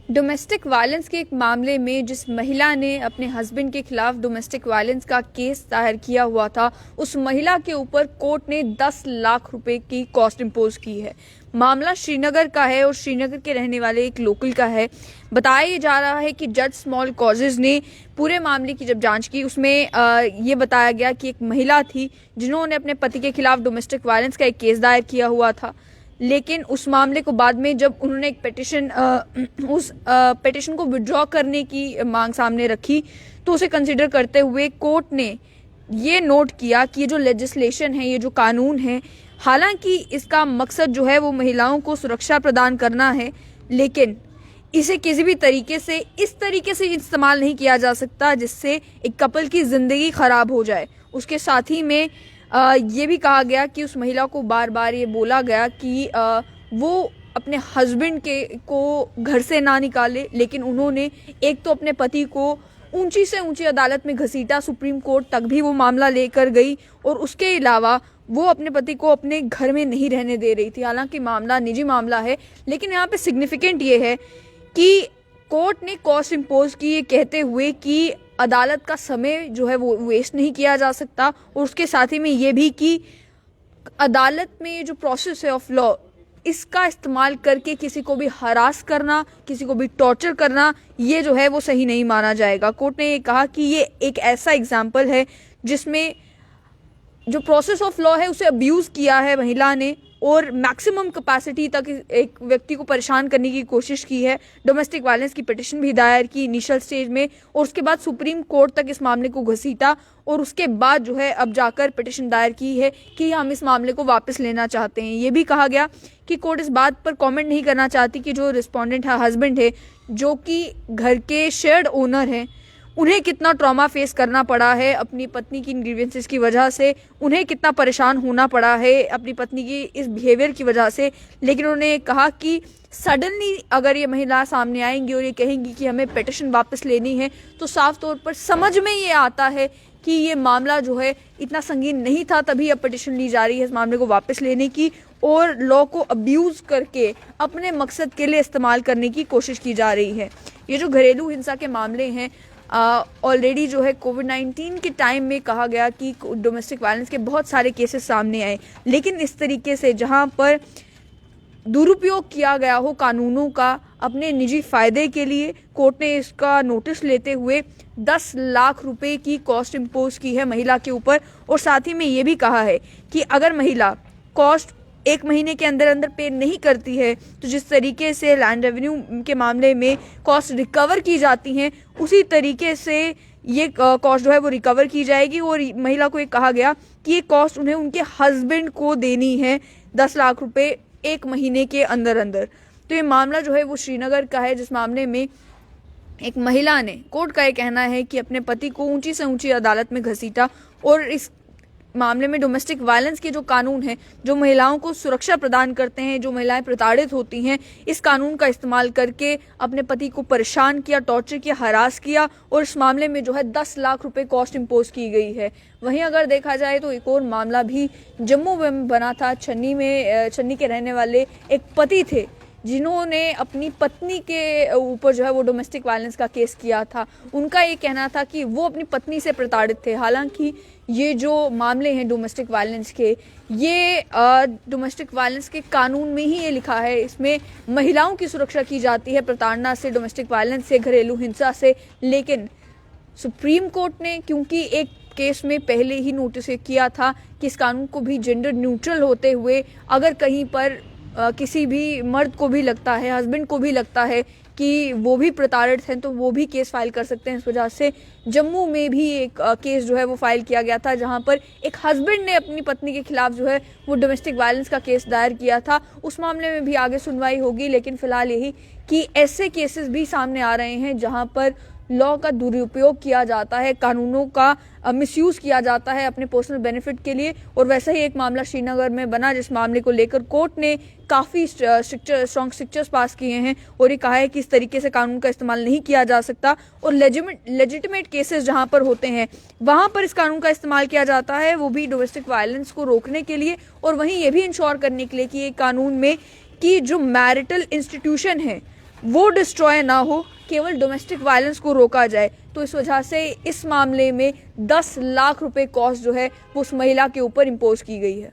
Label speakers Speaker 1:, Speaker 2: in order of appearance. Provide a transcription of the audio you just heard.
Speaker 1: Domestic violence के एक मामले में जिस महिला ने अपने हस्बैंड के खिलाफ डोमेस्टिक वायलेंस का केस दायर किया हुआ था, उस महिला के ऊपर कोर्ट ने 10 लाख रुपए की कॉस्ट इम्पोज की है। मामला श्रीनगर का है और श्रीनगर के रहने वाले एक लोकल का है। बताया जा रहा है कि जज स्मॉल कॉजेज ने पूरे मामले की जब जांच की, उसमें ये बताया गया कि एक महिला थी जिन्होंने अपने पति के खिलाफ डोमेस्टिक वायलेंस का एक केस दायर किया हुआ था, लेकिन उस मामले को बाद में जब उन्होंने एक उस पिटिशन को विड्रॉ करने की मांग सामने रखी, तो उसे कंसिडर करते हुए कोर्ट ने ये नोट किया कि ये जो लेजिस्लेशन है, ये जो कानून है, हालांकि इसका मकसद जो है वो महिलाओं को सुरक्षा प्रदान करना है, लेकिन इसे किसी भी तरीके से इस तरीके से इस्तेमाल नहीं किया जा सकता जिससे एक कपल की ज़िंदगी ख़राब हो जाए। उसके साथ ही में ये भी कहा गया कि उस महिला को बार बार ये बोला गया कि वो अपने हस्बैंड को घर से ना निकाले, लेकिन उन्होंने एक तो अपने पति को ऊंची से ऊंची अदालत में घसीटा, सुप्रीम कोर्ट तक भी वो मामला लेकर गई, और उसके अलावा वो अपने पति को अपने घर में नहीं रहने दे रही थी। हालांकि मामला निजी मामला है, लेकिन यहाँ पे सिग्निफिकेंट ये है कि कोर्ट ने कॉस्ट इम्पोज की, ये कहते हुए कि अदालत का समय जो है वो वेस्ट नहीं किया जा सकता, और उसके साथ ही में ये भी कि अदालत में ये जो प्रोसेस है ऑफ लॉ, इसका इस्तेमाल करके किसी को भी हरास करना, किसी को भी टॉर्चर करना, ये जो है वो सही नहीं माना जाएगा। कोर्ट ने ये कहा कि ये एक ऐसा एग्जाम्पल है जिसमें जो प्रोसेस ऑफ लॉ है उसे अब्यूज़ किया है महिला ने, और मैक्सिमम कैपेसिटी तक एक व्यक्ति को परेशान करने की कोशिश की है। डोमेस्टिक वायलेंस की पिटिशन भी दायर की इनिशियल स्टेज में, और उसके बाद सुप्रीम कोर्ट तक इस मामले को घसीटा, और उसके बाद जो है अब जाकर पिटिशन दायर की है कि हम इस मामले को वापस लेना चाहते हैं। ये भी कहा गया कि कोर्ट इस बात पर कमेंट नहीं करना चाहती कि जो रिस्पोंडेंट है, हस्बैंड है, जो कि घर के शेयर्ड ओनर हैं, उन्हें कितना ट्रॉमा फेस करना पड़ा है अपनी पत्नी की ग्रीवेंसेस की वजह से, उन्हें कितना परेशान होना पड़ा है अपनी पत्नी की इस बिहेवियर की वजह से। लेकिन उन्होंने कहा कि सडनली अगर ये महिला सामने आएंगी और ये कहेंगी कि हमें पिटिशन वापस लेनी है, तो साफ तौर पर समझ में ये आता है कि ये मामला जो है इतना संगीन नहीं था, तभी अब पिटिशन ली जा रही है इस मामले को वापस लेने की, और लॉ को अब्यूज़ करके अपने मकसद के लिए इस्तेमाल करने की कोशिश की जा रही है। ये जो घरेलू हिंसा के मामले हैं, ऑलरेडी जो है कोविड-19 के टाइम में कहा गया कि डोमेस्टिक वायलेंस के बहुत सारे केसेस सामने आए, लेकिन इस तरीके से जहां पर दुरुपयोग किया गया हो कानूनों का अपने निजी फ़ायदे के लिए, कोर्ट ने इसका नोटिस लेते हुए 10 लाख रुपए की कॉस्ट इम्पोज की है महिला के ऊपर। और साथ ही में ये भी कहा है कि अगर महिला कॉस्ट 1 महीने के अंदर अंदर पे नहीं करती है, तो जिस तरीके से लैंड रेवेन्यू के मामले में कॉस्ट रिकवर की जाती हैं, उसी तरीके से ये कॉस्ट जो है वो रिकवर की जाएगी। और महिला को ये कहा गया कि ये कॉस्ट उन्हें उनके हस्बैंड को देनी है, 10 लाख रुपए 1 महीने के अंदर अंदर। तो ये मामला जो है वो श्रीनगर का है, जिस मामले में एक महिला ने, कोर्ट का ये कहना है कि अपने पति को ऊंची से ऊंची अदालत में घसीटा, और इस मामले में डोमेस्टिक वायलेंस के जो कानून हैं, जो महिलाओं को सुरक्षा प्रदान करते हैं, जो महिलाएं प्रताड़ित होती हैं, इस कानून का इस्तेमाल करके अपने पति को परेशान किया, टॉर्चर किया, हरास किया, और इस मामले में जो है 10 लाख रुपए कॉस्ट इम्पोज की गई है। वहीं अगर देखा जाए तो एक और मामला भी जम्मू में बना था। छन्नी के रहने वाले एक पति थे जिन्होंने अपनी पत्नी के ऊपर जो है वो डोमेस्टिक वायलेंस का केस किया था। उनका ये कहना था कि वो अपनी पत्नी से प्रताड़ित थे। हालांकि ये जो मामले हैं डोमेस्टिक वायलेंस के, ये डोमेस्टिक वायलेंस के कानून में ही ये लिखा है, इसमें महिलाओं की सुरक्षा की जाती है प्रताड़ना से, डोमेस्टिक वायलेंस से, घरेलू हिंसा से। लेकिन सुप्रीम कोर्ट ने क्योंकि एक केस में पहले ही नोटिस किया था कि इस कानून को भी जेंडर न्यूट्रल होते हुए, अगर कहीं पर किसी भी मर्द को भी लगता है, हस्बैंड को भी लगता है कि वो भी प्रताड़ित हैं, तो वो भी केस फाइल कर सकते हैं। इस वजह से जम्मू में भी एक केस जो है वो फाइल किया गया था, जहां पर एक हस्बैंड ने अपनी पत्नी के खिलाफ जो है वो डोमेस्टिक वायलेंस का केस दायर किया था। उस मामले में भी आगे सुनवाई होगी, लेकिन फिलहाल यही कि ऐसे केसेस भी सामने आ रहे हैं जहां पर लॉ का दुरुपयोग किया जाता है, कानूनों का मिसयूज़ किया जाता है अपने पर्सनल बेनिफिट के लिए। और वैसा ही एक मामला श्रीनगर में बना, जिस मामले को लेकर कोर्ट ने काफ़ी स्ट्रॉन्ग स्ट्रिक्चर्स पास किए हैं, और ये कहा है कि इस तरीके से कानून का इस्तेमाल नहीं किया जा सकता, और लेजिटिमेट केसेस जहां पर होते हैं वहां पर इस कानून का इस्तेमाल किया जाता है, वो भी डोमेस्टिक वायलेंस को रोकने के लिए, और वहीं ये भी इंश्योर करने के लिए कि ये कानून में कि जो मैरिटल इंस्टीट्यूशन है वो डिस्ट्रॉय ना हो, केवल डोमेस्टिक वायलेंस को रोका जाए। तो इस वजह से इस मामले में 10 लाख रुपए कॉस्ट जो है वो उस महिला के ऊपर इम्पोज की गई है।